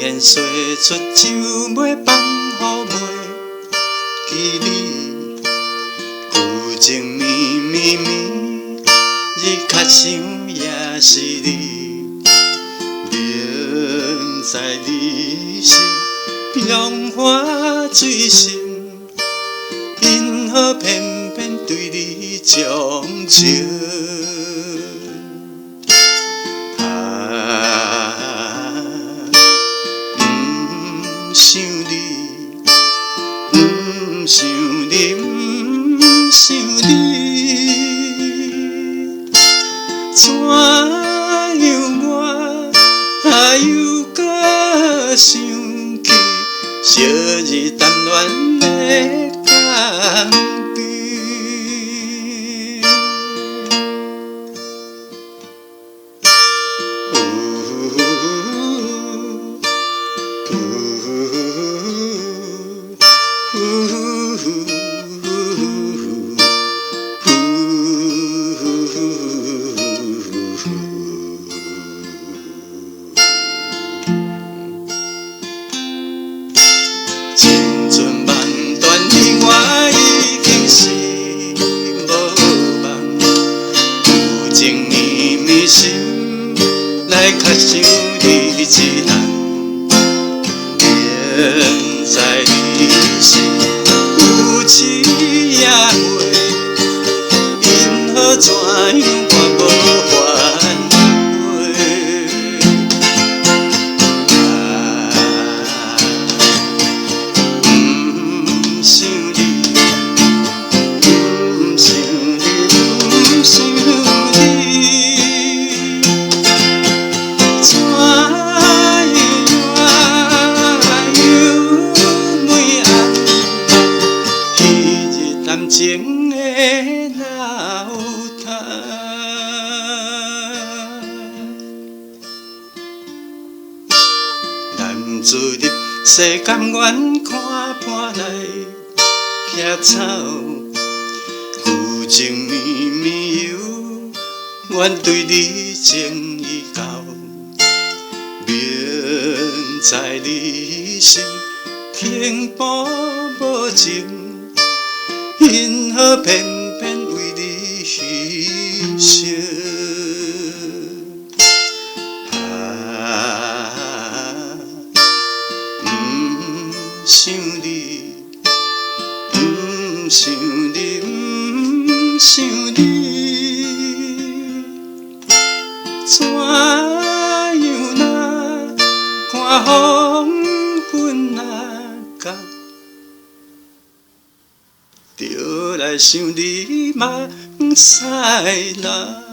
言说出就袂放乎袂记你，旧情绵绵绵，日较想也是你，明知你是浪花水心，因何偏偏对你钟情？想你，想你，想你，怎样我又搁想起昔日谈恋的感觉？青春梦断你我已经是无梦，旧情绵绵心来较想你一人，明知你是有痴也会，因何怎样我无反悔？想你，想你，想你，怎样又每暗？昔日谈情的老摊，男子入世甘愿看破来撇草，旧情绵绵犹愿对你情已到，明知你是轻薄无情，因何偏偏为你牺牲？想你，想你，想你，怎样若看黄昏若到，就来想你梦西楼。